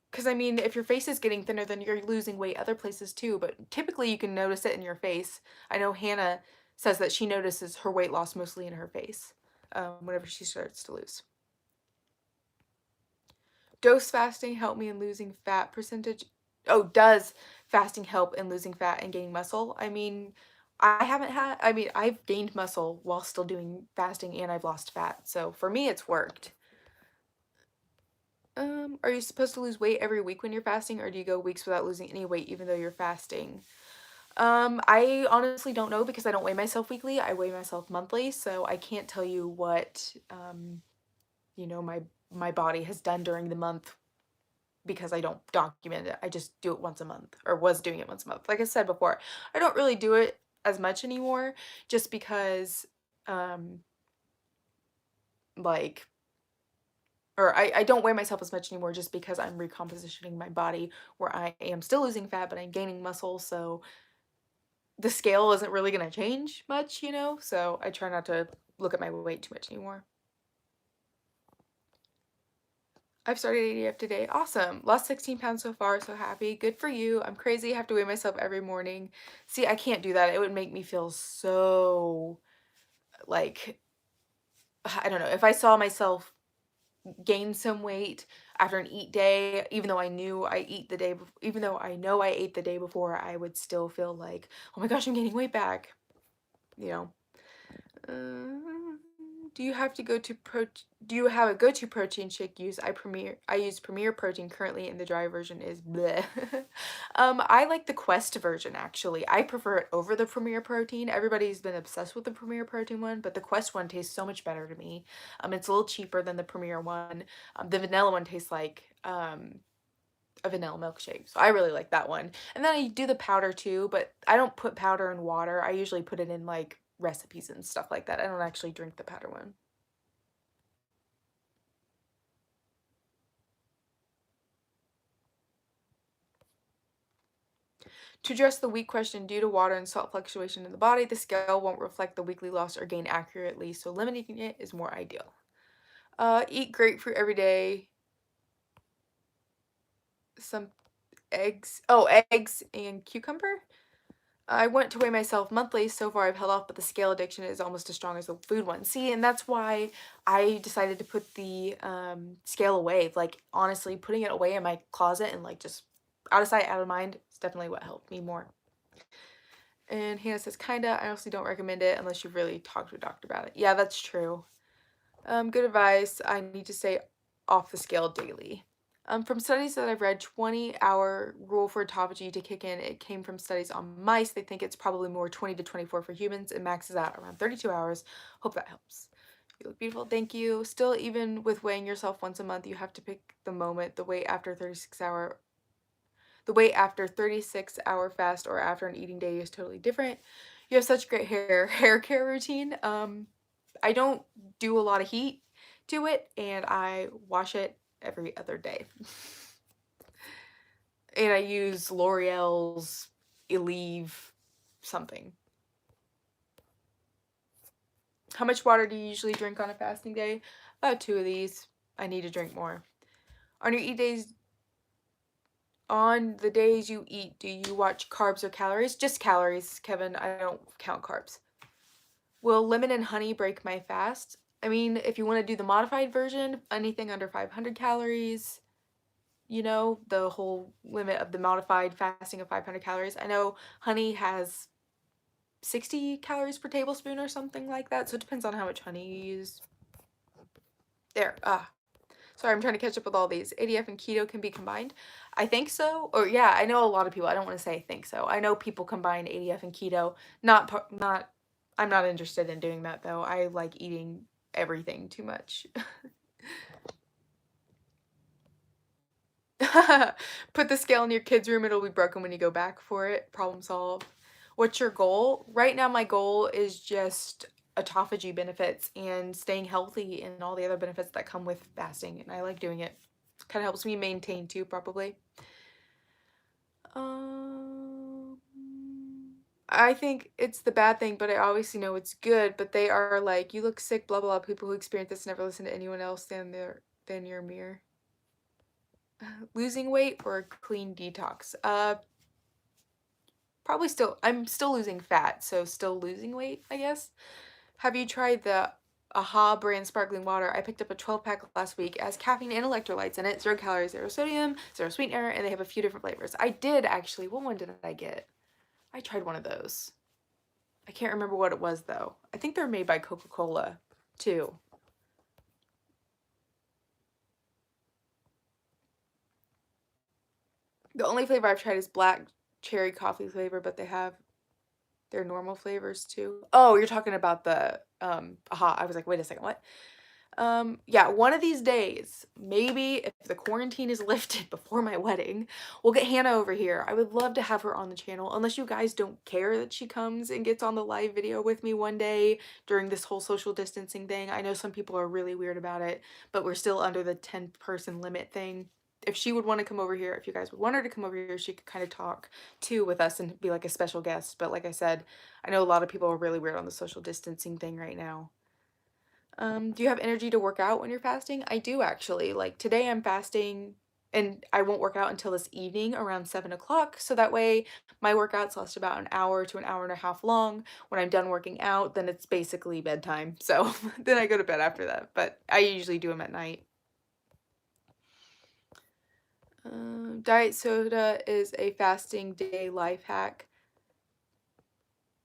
Because, I mean, if your face is getting thinner, then you're losing weight other places too. But typically you can notice it in your face. I know Hannah says that she notices her weight loss mostly in her face whenever she starts to lose. Does fasting help me in losing fat percentage? Oh, does fasting help in losing fat and gaining muscle? I mean, I've gained muscle while still doing fasting and I've lost fat. So for me, it's worked. Are you supposed to lose weight every week when you're fasting, or do you go weeks without losing any weight even though you're fasting? I honestly don't know because I don't weigh myself weekly. I weigh myself monthly, so I can't tell you what my body has done during the month because I don't document it. I just do it once a month or was doing it once a month. Like I said before, I don't really do it as much anymore, just because, um, like, or I don't weigh myself as much anymore just because I'm recompositioning my body where I am still losing fat, but I'm gaining muscle. So the scale isn't really going to change much, you know? So I try not to look at my weight too much anymore. I've started ADF today. Awesome. Lost 16 pounds so far. So happy. Good for you. I'm crazy. I have to weigh myself every morning. See, I can't do that. It would make me feel so like, I don't know. If I saw myself gain some weight after an eat day, even though I knew I eat the day, even though I know I ate the day before, I would still feel like, oh my gosh, I'm gaining weight back, you know. Do you have to go to do you have a go-to protein shake use? I use Premier Protein currently, and the dry version is bleh. I like the Quest version actually. I prefer it over the Premier Protein. Everybody's been obsessed with the Premier Protein one, but the Quest one tastes so much better to me. It's a little cheaper than the Premier one. The vanilla one tastes like a vanilla milkshake. So I really like that one. And then I do the powder too, but I don't put powder in water. I usually put it in like recipes and stuff like that. I don't actually drink the powder one. To address the weak question, due to water and salt fluctuation in the body, the scale won't reflect the weekly loss or gain accurately, so limiting it is more ideal. Eat grapefruit every day. Some eggs. Oh, eggs and cucumber. I went to weigh myself monthly. So far, I've held off, but the scale addiction is almost as strong as the food one. See, and that's why I decided to put the scale away. Like, honestly, putting it away in my closet and, like, just out of sight, out of mind is definitely what helped me more. And Hannah says, kinda. I honestly don't recommend it unless you've really talked to a doctor about it. Yeah, that's true. Good advice. I need to stay off the scale daily. From studies that I've read, 20-hour rule for autophagy to kick in. It came from studies on mice. They think it's probably more 20 to 24 for humans. It maxes out around 32 hours. Hope that helps. You look beautiful. Thank you. Still, even with weighing yourself once a month, you have to pick the moment. The weight after 36-hour fast or after an eating day is totally different. You have such great hair care routine. I don't do a lot of heat to it, and I wash it every other day. And I use L'Oreal's Eleve something. How much water do you usually drink on a fasting day? About 2 of these. I need to drink more. On your eat days, on the days you eat, do you watch carbs or calories? Just calories, Kevin. I don't count carbs. Will lemon and honey break my fast? I mean, if you want to do the modified version, anything under 500 calories, you know, the whole limit of the modified fasting of 500 calories. I know honey has 60 calories per tablespoon or something like that, so it depends on how much honey you use. There, sorry, I'm trying to catch up with all these. ADF and keto can be combined. I think so. Or yeah, I know a lot of people. I don't want to say I think so. I know people combine ADF and keto. I'm not interested in doing that though. I like eating everything too much. Put the scale in your kid's room. It'll be broken when you go back for it. Problem solved. What's your goal? Right now, my goal is just autophagy benefits and staying healthy and all the other benefits that come with fasting. And I like doing it. Kind of helps me maintain too, probably. I think it's the bad thing, but I obviously know it's good. But they are like, you look sick, blah, blah, blah. People who experience this never listen to anyone else than your mirror. Losing weight or a clean detox? Probably still, I'm still losing fat, so still losing weight, I guess. Have you tried the AHA brand sparkling water? I picked up a 12-pack last week. It has caffeine and electrolytes in it, 0 calories, 0 sodium, 0 sweetener, and they have a few different flavors. I did actually. What one did I get? I tried one of those. I can't remember what it was though. I think they're made by Coca-Cola too. The only flavor I've tried is black cherry coffee flavor, but they have their normal flavors too. Oh, you're talking about the AHA. I was like, wait a second, what? Yeah, one of these days, maybe if the quarantine is lifted before my wedding, we'll get Hannah over here. I would love to have her on the channel, unless you guys don't care that she comes and gets on the live video with me one day during this whole social distancing thing. I know some people are really weird about it, but we're still under the 10-person limit thing. If she would want to come over here, if you guys would want her to come over here, she could kind of talk too with us and be like a special guest. But like I said, I know a lot of people are really weird on the social distancing thing right now. Do you have energy to work out when you're fasting? I do actually. Like today I'm fasting and I won't work out until this evening around 7 o'clock. So that way my workouts last about an hour to an hour and a half long. When I'm done working out, then it's basically bedtime. So then I go to bed after that. But I usually do them at night. Diet soda is a fasting day life hack.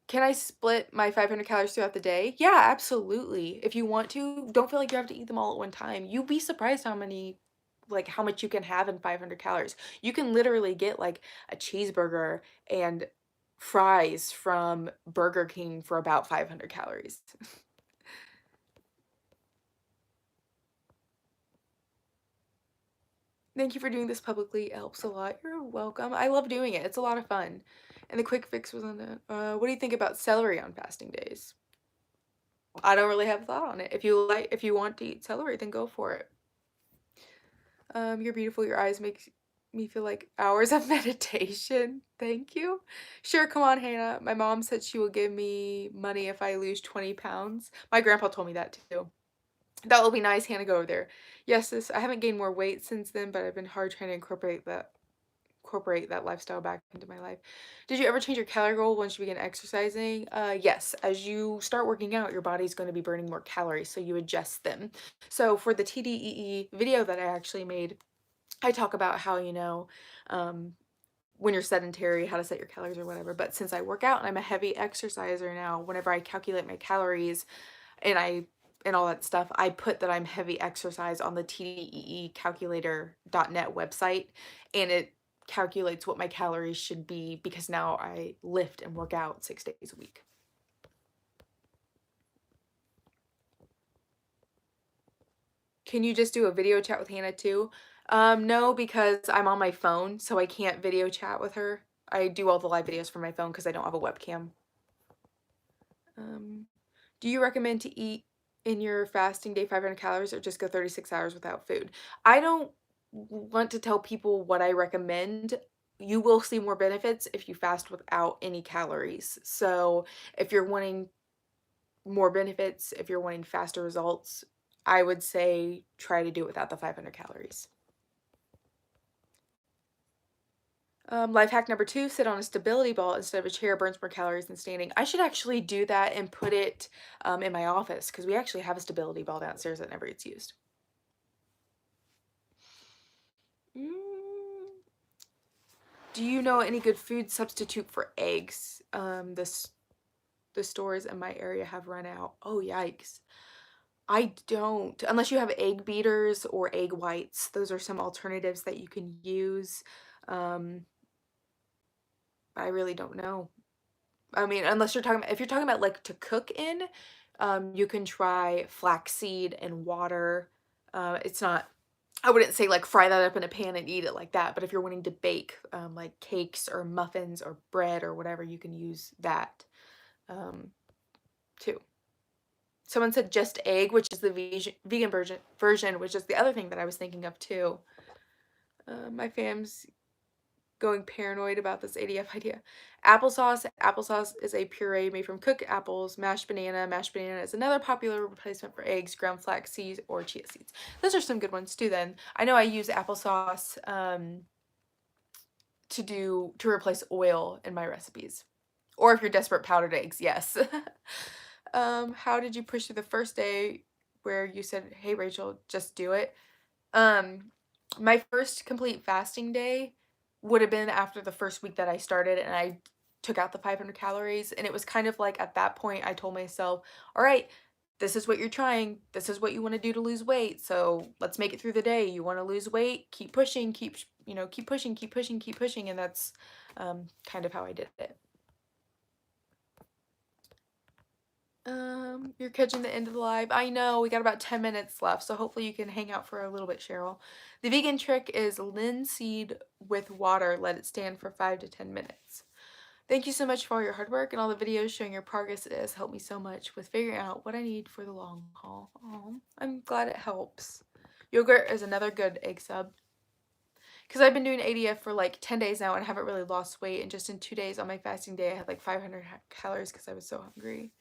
Can I split my 500 calories throughout the day? Yeah, absolutely. If you want to, don't feel like you have to eat them all at one time. You'd be surprised how many, like how much you can have in 500 calories. You can literally get like a cheeseburger and fries from Burger King for about 500 calories. Thank you for doing this publicly. It helps a lot. You're welcome. I love doing it. It's a lot of fun. And the quick fix was on it. What do you think about celery on fasting days? I don't really have a thought on it. If you want to eat celery, then go for it. You're beautiful. Your eyes make me feel like hours of meditation. Thank you. Sure, come on, Hannah. My mom said she will give me money if I lose 20 pounds. My grandpa told me that too. That will be nice, Hannah. Go over there. Yes, I haven't gained more weight since then, but I've been hard trying to incorporate that lifestyle back into my life. Did you ever change your calorie goal once you begin exercising? Yes. As you start working out, your body's going to be burning more calories, so you adjust them. So for the TDEE video that I actually made, I talk about how, when you're sedentary, how to set your calories or whatever. But since I work out and I'm a heavy exerciser now, whenever I calculate my calories and all that stuff, I put that I'm heavy exercise on the TDEEcalculator.net website, and it calculates what my calories should be because now I lift and work out 6 days a week. Can you just do a video chat with Hannah too? No, because I'm on my phone, so I can't video chat with her. I do all the live videos from my phone because I don't have a webcam. Do you recommend to eat in your fasting day 500 calories or just go 36 hours without food? I don't want to tell people what I recommend. You will see more benefits if you fast without any calories. So if you're wanting more benefits, if you're wanting faster results, I would say try to do it without the 500 calories. Life hack number 2, sit on a stability ball instead of a chair, burns more calories than standing. I should actually do that and put it in my office because we actually have a stability ball downstairs that never gets used. Do you know any good food substitute for eggs? The stores in my area have run out. Oh, yikes. I don't, unless you have egg beaters or egg whites. Those are some alternatives that you can use. I really don't know. I mean, unless you're talking about, if you're talking about like to cook in, you can try flaxseed and water. It's not, I wouldn't say like fry that up in a pan and eat it like that, but if you're wanting to bake like cakes or muffins or bread or whatever, you can use that too. Someone said just egg, which is the vegan version, which is the other thing that I was thinking of too. My fam's going paranoid about this ADF idea. Applesauce. Applesauce is a puree made from cooked apples. Mashed banana. Mashed banana is another popular replacement for eggs, ground flax seeds, or chia seeds. Those are some good ones too then. I know I use applesauce to replace oil in my recipes. Or if you're desperate, powdered eggs, yes. How did you push through the first day where you said, hey Rachel, just do it? My first complete fasting day would have been after the first week that I started and I took out the 500 calories, and it was kind of like at that point I told myself, all right, this is what you're trying, this is what you want to do to lose weight, so let's make it through the day. You want to lose weight, keep pushing, keep pushing, keep pushing, and that's kind of how I did it. You're catching the end of the live. I know, we got about 10 minutes left, so hopefully you can hang out for a little bit, Cheryl. The vegan trick is linseed with water. Let it stand for 5 to 10 minutes. Thank you so much for all your hard work and all the videos showing your progress. It has helped me so much with figuring out what I need for the long haul. Oh, I'm glad it helps. Yogurt is another good egg sub. Because I've been doing ADF for like 10 days now and I haven't really lost weight. And just in 2 days on my fasting day, I had like 500 calories because I was so hungry.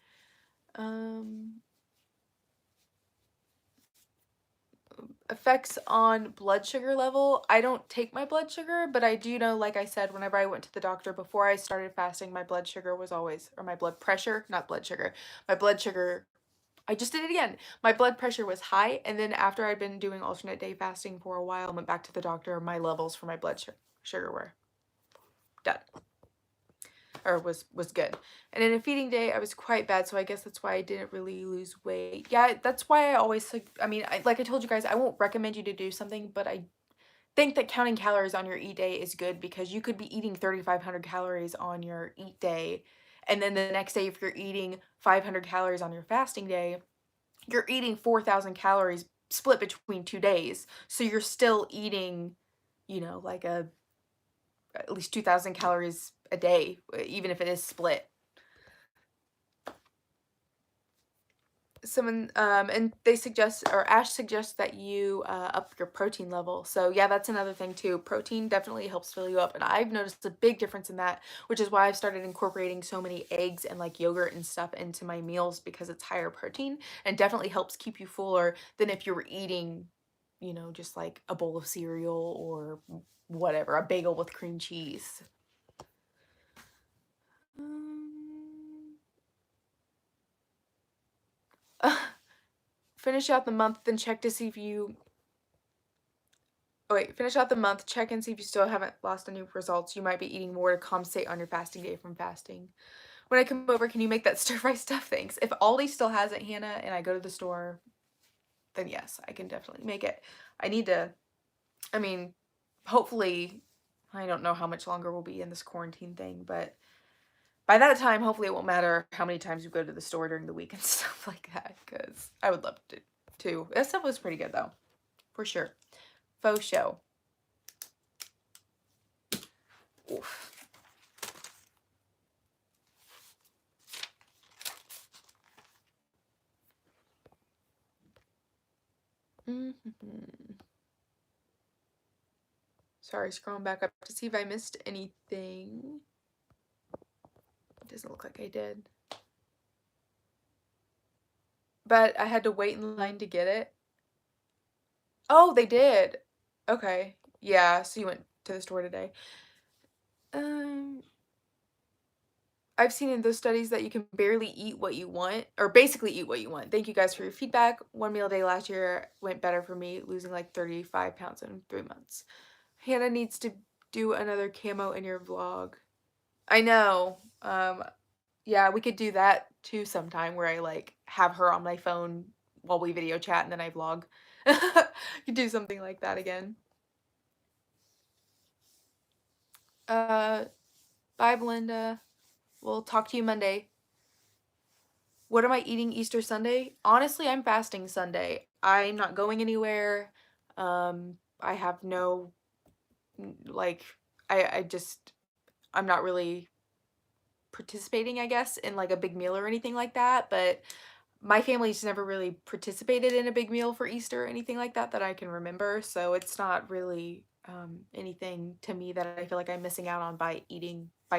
Effects on blood sugar level. I don't take my blood sugar, but I do know, like I said, whenever I went to the doctor before I started fasting, my blood sugar was always, or my blood pressure, not blood sugar, my blood sugar, I just did it again. My blood pressure was high, and then after I'd been doing alternate day fasting for a while and went back to the doctor, my levels for my blood sugar were done. Or was good. And in a feeding day, I was quite bad, so I guess that's why I didn't really lose weight. Yeah, that's why I always, like, I mean, like I told you guys, I won't recommend you to do something, but I think that counting calories on your eat day is good because you could be eating 3,500 calories on your eat day, and then the next day, if you're eating 500 calories on your fasting day, you're eating 4,000 calories split between 2 days. So you're still eating, you know, like at least 2,000 calories a day, even if it is split. Someone and they suggest, or Ash suggests, that you up your protein level. So yeah, that's another thing too. Protein definitely helps fill you up, and I've noticed a big difference in that, which is why I've started incorporating so many eggs and like yogurt and stuff into my meals, because it's higher protein and definitely helps keep you fuller than if you were eating, you know, just like a bowl of cereal or whatever, a bagel with cream cheese. Finish out the month, then check to see if you... Oh wait, finish out the month, check and see if you still haven't lost any results. You might be eating more to compensate on your fasting day from fasting. When I come over, can you make that stir-fry stuff? Thanks. If Aldi still has it, Hannah, and I go to the store, then yes, I can definitely make it. I need to, I mean, hopefully, I don't know how much longer we'll be in this quarantine thing, but by that time, hopefully it won't matter how many times we go to the store during the week and stuff like that, because I would love to, too. That stuff was pretty good, though, for sure. Faux show. Oof. Sorry, scrolling back up to see if I missed anything. It doesn't look like I did. But I had to wait in line to get it. Oh, they did. Okay. Yeah, so you went to the store today. I've seen in those studies that you can barely eat what you want, or basically eat what you want. Thank you guys for your feedback. 1 meal a day last year went better for me, losing like 35 pounds in 3 months. Hannah needs to do another camo in your vlog. I know. Yeah, we could do that too sometime, where I like have her on my phone while we video chat and then I vlog. Could do something like that again. Bye, Belinda. We'll talk to you Monday. What am I eating Easter Sunday? Honestly, I'm fasting Sunday. I'm not going anywhere. I have no, like, I'm not really participating, I guess, in like a big meal or anything like that, but my family's never really participated in a big meal for Easter or anything like that I can remember, so it's not really anything to me that I feel like I'm missing out on by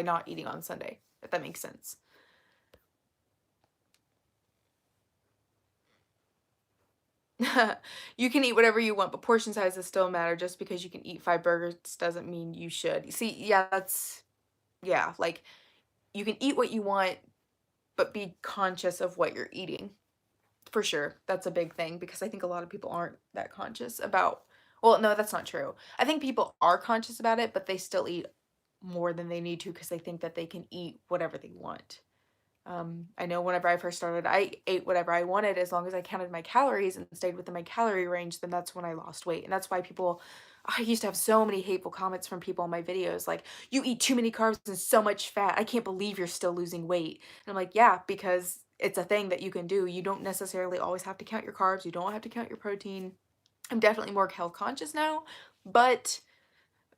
not eating on Sunday, if that makes sense. You can eat whatever you want, but portion sizes still matter. Just because you can eat 5 burgers doesn't mean you should. See, yeah, yeah, like, you can eat what you want, but be conscious of what you're eating. For sure. That's a big thing, because I think a lot of people aren't that conscious about, well, no, that's not true. I think people are conscious about it, but they still eat more than they need to because they think that they can eat whatever they want. I know whenever I first started, I ate whatever I wanted as long as I counted my calories and stayed within my calorie range. Then that's when I lost weight. And that's why I used to have so many hateful comments from people on my videos like, you eat too many carbs and so much fat. I can't believe you're still losing weight. And I'm like, yeah, because it's a thing that you can do. You don't necessarily always have to count your carbs. You don't have to count your protein. I'm definitely more health conscious now, but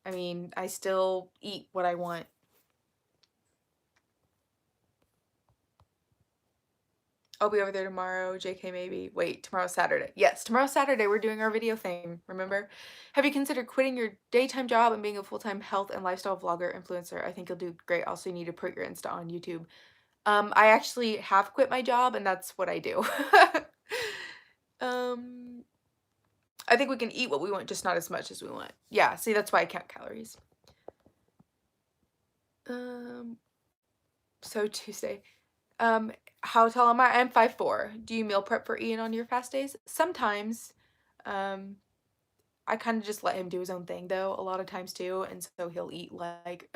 I mean, I still eat what I want. I'll be over there tomorrow. JK, maybe. Wait, tomorrow's Saturday. Yes, tomorrow's Saturday. We're doing our video thing, remember? Have you considered quitting your daytime job and being a full-time health and lifestyle vlogger influencer? I think you'll do great. Also, you need to put your Insta on YouTube. I actually have quit my job, and that's what I do. um, I think we can eat what we want, just not as much as we want. Yeah, see, that's why I count calories. So Tuesday. How tall am I? I'm 5'4". Do you meal prep for Ian on your fast days? Sometimes. I kind of just let him do his own thing though, a lot of times too, and so he'll eat like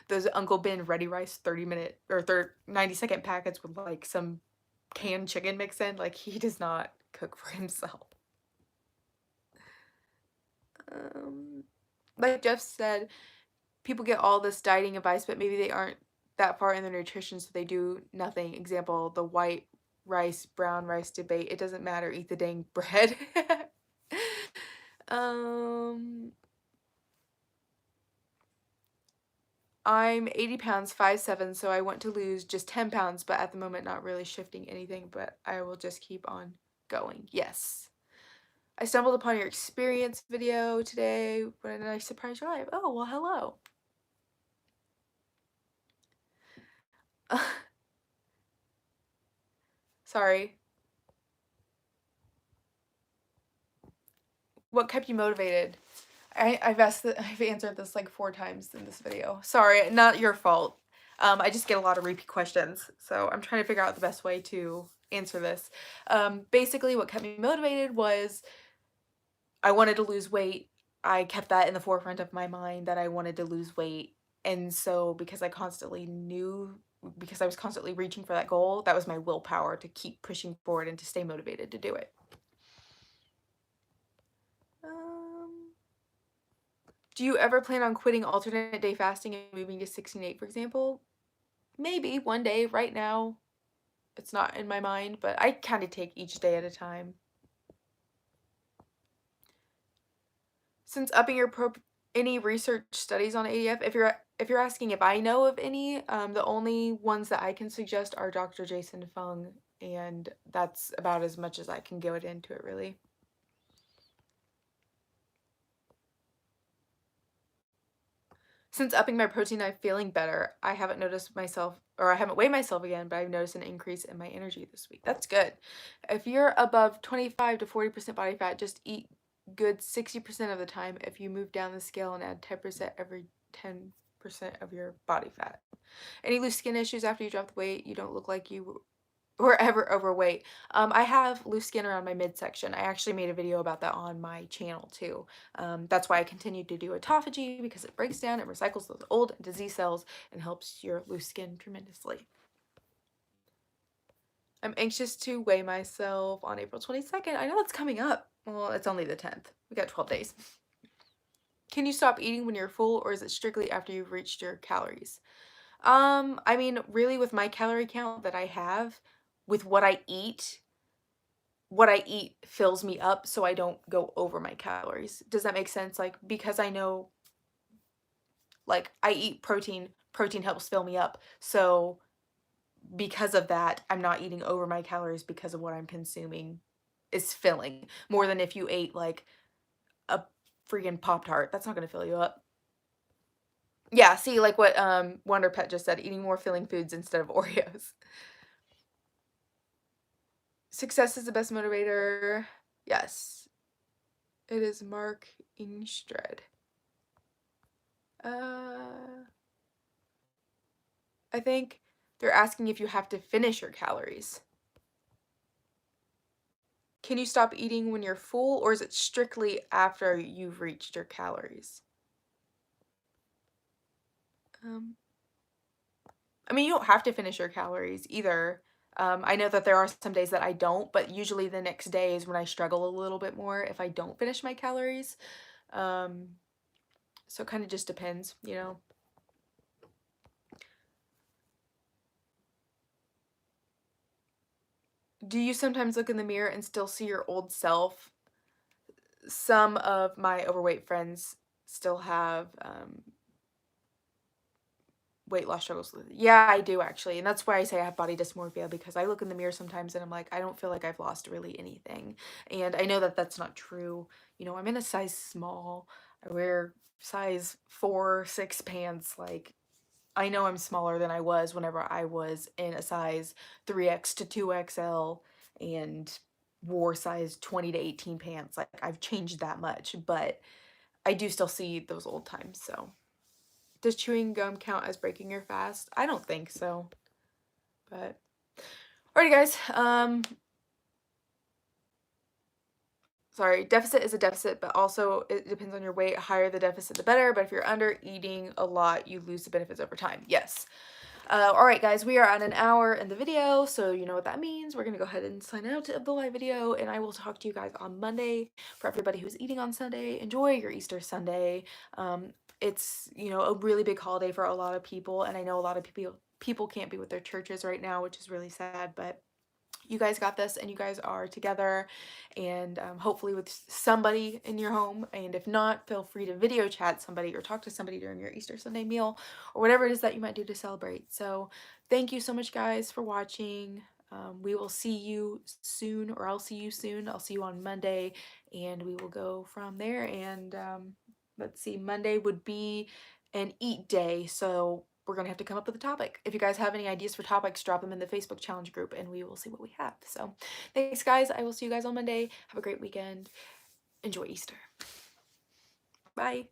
those Uncle Ben ready rice 30-minute or 90-second packets with like some canned chicken mix in. Like, he does not cook for himself. Like Jeff said, people get all this dieting advice, but maybe they aren't that far in their nutrition, so they do nothing. Example, the white rice, brown rice debate. It doesn't matter, eat the dang bread. I'm 80 pounds, 5'7", so I want to lose just 10 pounds, but at the moment not really shifting anything, but I will just keep on going. Yes. I stumbled upon your experience video today. When I surprised your life. Oh, well, hello. Sorry. What kept you motivated? I've answered this like 4 times in this video. Sorry, not your fault. I just get a lot of repeat questions, so I'm trying to figure out the best way to answer this. Basically, what kept me motivated was I wanted to lose weight. I kept that in the forefront of my mind that I wanted to lose weight, and so because I was constantly reaching for that goal, that was my willpower to keep pushing forward and to stay motivated to do it. Do you ever plan on quitting alternate day fasting and moving to 16/8, for example? Maybe one day. Right now, it's not in my mind, but I kind of take each day at a time. Since upping your any research studies on ADF? If you're asking if I know of any, the only ones that I can suggest are Dr. Jason Fung, and that's about as much as I can go into it, really. Since upping my protein, I'm feeling better. I haven't weighed myself again, but I've noticed an increase in my energy this week. That's good. If you're above 25 to 40% body fat, just eat good 60% of the time. If you move down the scale and add 10% every 10% of your body fat. Any loose skin issues after you drop the weight? You don't look like you were ever overweight. I have loose skin around my midsection. I actually made a video about that on my channel too. That's why I continue to do autophagy, because it breaks down and recycles those old and disease cells and helps your loose skin tremendously. I'm anxious to weigh myself on April 22nd. I know that's coming up. Well, it's only the 10th. We got 12 days. Can you stop eating when you're full, or is it strictly after you've reached your calories? I mean, really, with my calorie count that I have, with what I eat fills me up, so I don't go over my calories. Does that make sense? Like, because I know, like, I eat protein helps fill me up. So because of that, I'm not eating over my calories because of what I'm consuming is filling. More than if you ate like a freaking Pop-Tart. That's not going to fill you up. Yeah, see, like what Wonder Pet just said, eating more filling foods instead of Oreos. Success is the best motivator. Yes. It is Mark Ingstred. I think they're asking if you have to finish your calories. Can you stop eating when you're full, or is it strictly after you've reached your calories? I mean, you don't have to finish your calories either. I know that there are some days that I don't, but usually the next day is when I struggle a little bit more if I don't finish my calories. So it kind of just depends, you know. Do you sometimes look in the mirror and still see your old self? Some of my overweight friends still have weight loss struggles. Yeah, I do actually. And that's why I say I have body dysmorphia, because I look in the mirror sometimes and I'm like, I don't feel like I've lost really anything. And I know that that's not true. You know, I'm in a size small. I wear size 4, 6 pants. Like, I know I'm smaller than I was whenever I was in a size 3X to 2XL and wore size 20 to 18 pants. Like, I've changed that much, but I do still see those old times, so. Does chewing gum count as breaking your fast? I don't think so, but. Alrighty guys, sorry, deficit is a deficit, but also it depends on your weight. Higher the deficit, the better, but if you're under eating a lot, you lose the benefits over time. Yes. Alright guys, we are at an hour in the video, so you know what that means. We're going to go ahead and sign out of the live video, and I will talk to you guys on Monday. For everybody who's eating on Sunday, enjoy your Easter Sunday. It's, you know, a really big holiday for a lot of people, and I know a lot of people can't be with their churches right now, which is really sad, but you guys got this, and you guys are together, and hopefully with somebody in your home. And if not, feel free to video chat somebody or talk to somebody during your Easter Sunday meal or whatever it is that you might do to celebrate. So thank you so much guys for watching. We will see you soon, or I'll see you soon. I'll see you on Monday, and we will go from there. And let's see, Monday would be an eat day, so we're going to have to come up with a topic. If you guys have any ideas for topics, drop them in the Facebook challenge group and we will see what we have. So thanks guys. I will see you guys on Monday. Have a great weekend. Enjoy Easter. Bye.